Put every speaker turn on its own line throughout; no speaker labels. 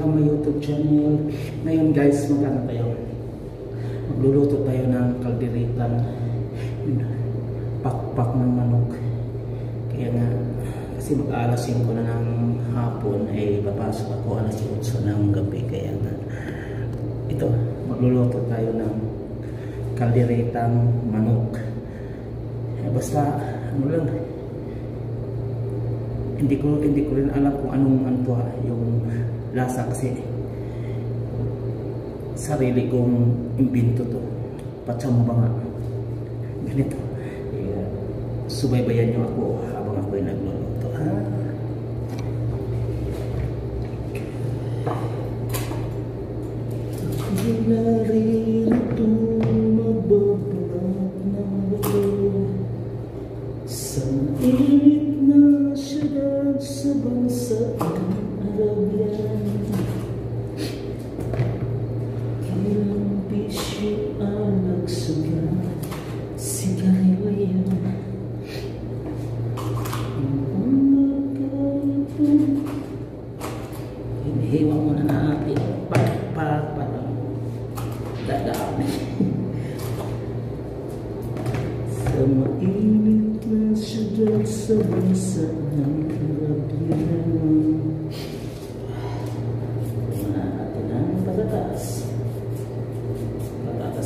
my YouTube channel. Ngayon guys, magkano tayo? Magluluto tayo ng kalderitang pakpak ng manok. Kaya nga, kasi mag-alas 5 na ng hapon, ay papasok ako alas 8 ng gabi. Kaya nga, ito, magluluto tayo ng kalderitang manok. Basta, ano lang, hindi ko rin alam kung anong yung lasa kasi sarili kong imbento to. Patsam ba nga ganito. Subaybayan nyo ako habang ako'y nagluluto. Ako'y naririto mababalak ng walo sa init na siyudad sa bansang Arabian. Ilang bisyo ang nagsugat, sigarilyo, ang magkaito. Hinihiwa mo na natin parang dadaan sa mainit na siyudad sa bansang Arabian. Patatas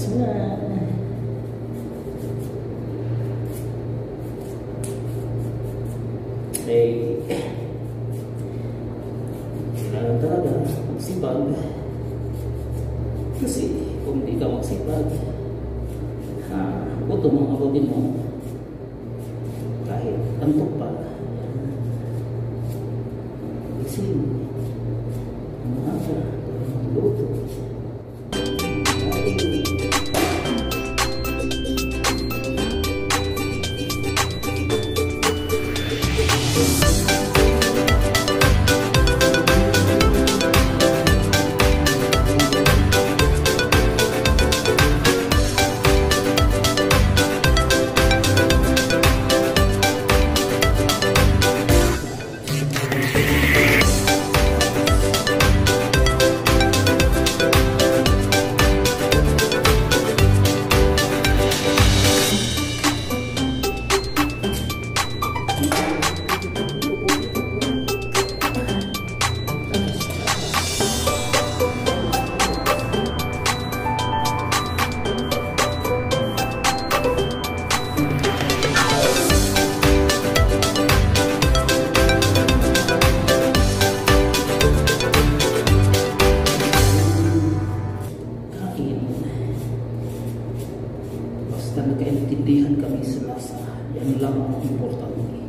muna. Kailangan talaga magsipag. Kasi kung hindi ka magsipag, gutom ang abutin mo. Kahit antok pa. Isin. Umaga. Luto. Basta nagkaintindihan kami sa lasa, yan lang ang importante.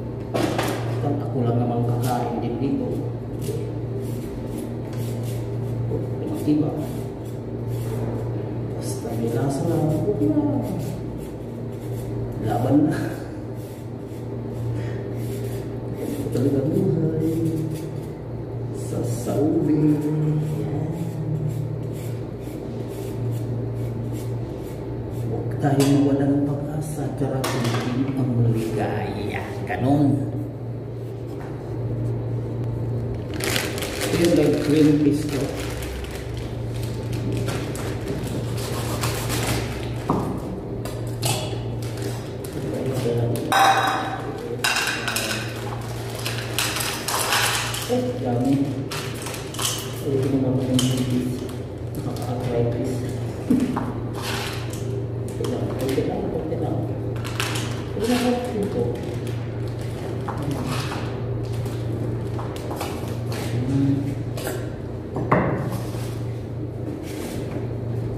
Kan ako lang naman kakain din dito. Diba? Basta may lasa lang, laban na. Ito talaga buhay sa Saudi. Tayo mawala ng pag-asa, karating ang maligaya. Ganon. Ito yung like green peas ko. Dami. Ito yung mga green peas. Nakaka-arthritis.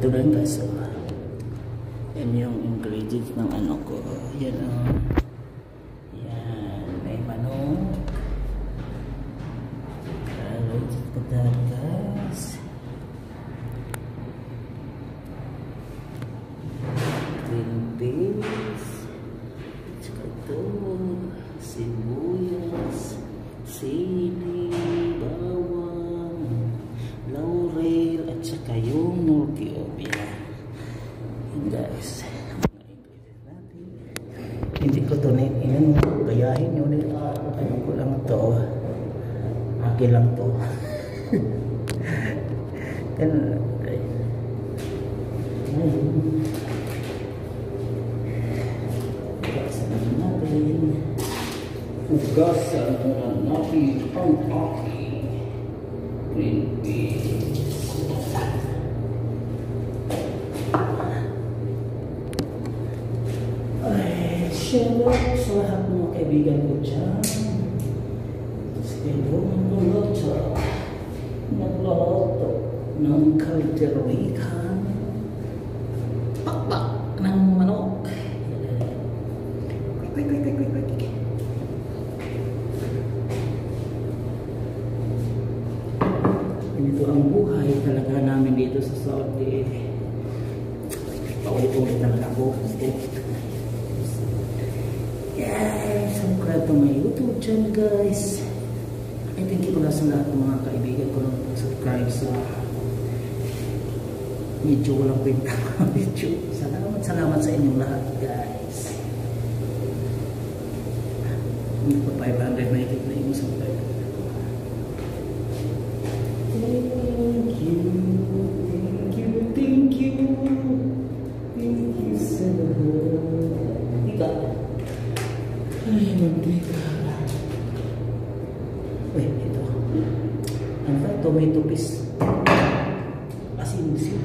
Ito na yung kaso. Yan yung ingredients ng ano ko. Yan o. Yan. May manok. Carrots, patatas. Green peas. Tsaka ito. Sibuyas. Sili. Bawang. Laurel. At saka yung Northiopia. Yan guys. Hindi ko ito na gayahin nyo nila. Ano ko lang ito. Akin lang ito. Kan, ugasan muna natin ang aking green beans. Ay, shoutout sa lahat ng mga kaibigan ko dyan. Nagluluto ng kalderonikan, pakpak ng manok. Ito ang buhay talaga namin dito sa Saudi. Paulit-ulit talaga ako. Yes, subscribe to my YouTube channel, guys. I thank you pala sa lahat ng mga kaibigan ko na subscribe sa medyo walang kwenta video. Salamat sa inyong lahat, guys. Hindi pa 500 na ikit na yung subscribe. Thank you so much. Ika. Ay, mantika. Uy, ito. Ano ba? Tomato paste. Asin-asin.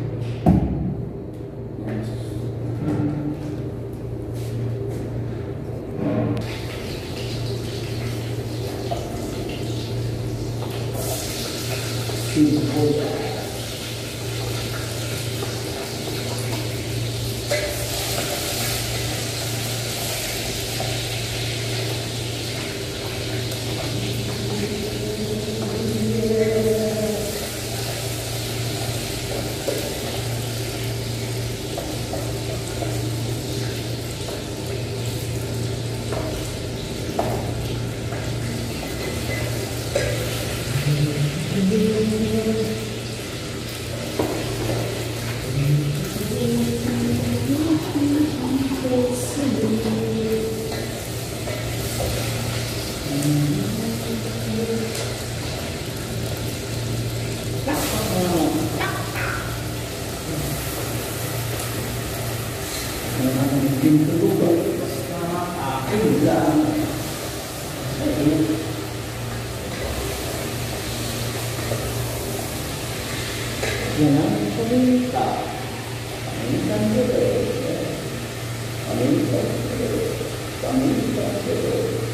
Yan ang paminta. Paminta dito. Paminta dito. Paminta dito.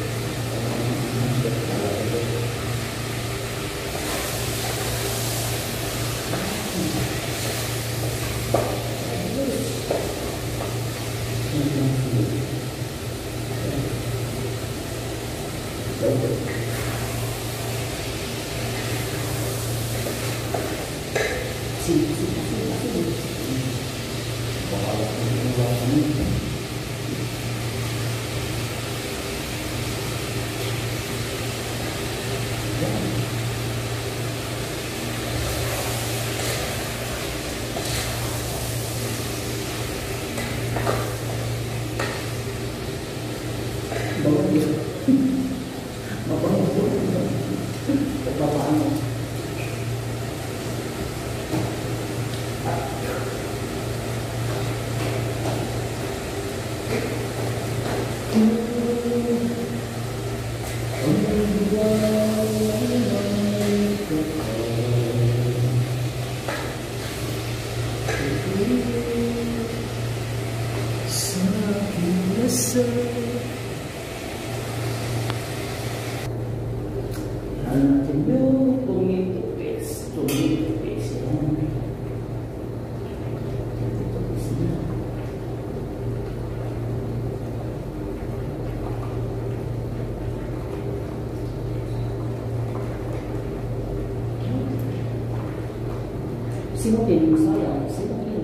Sino din yung sayang? Sino din yung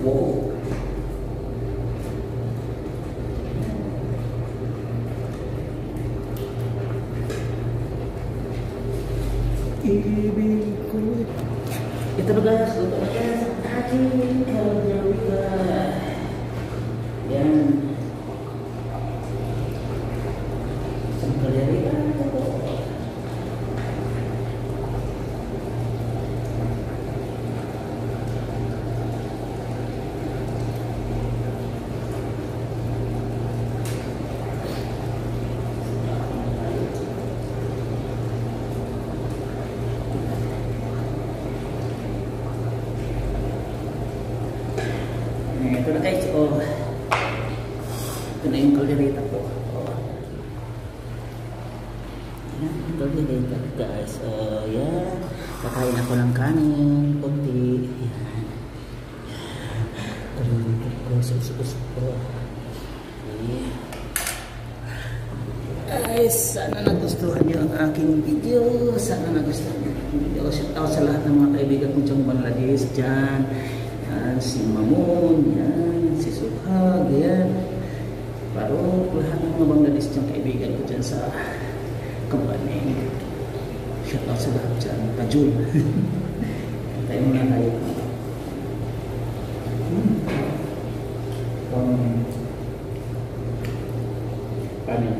wow. Ibig ko. Ito na guys, ito na guys. Ating kalderika. Yan. Ito na guys, oh. Ito na yung kaldereta po. Oh. Yan, yung kaldereta guys. Oh, yan. Kakain ako ng kanin, konti. Yan. Kaldereta ko, susus po. Okay. Guys, sana nagustuhan niyo ang aking video. Sana nagustuhan niyo ang video. Shout out sa lahat ng mga kaibigan kong dyan Bangladesh dyan. Yan, si Mamon, yan, si Suhag, yan. Pero lahat ng mga Bangladesh dyan kaibigan ko dyan sa company. Shout out sa lahat dyan. Kajul. Tayo muna tayo. Kanin.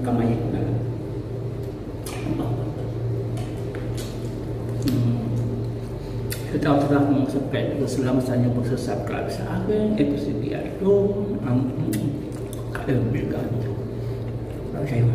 Kamay ko na lang. Shout out sa lahat ng mga subscribe. Salamat sa inyong pagsasubscribe sa akin. Ito si Diardo, ang kaibigan. Para kayo.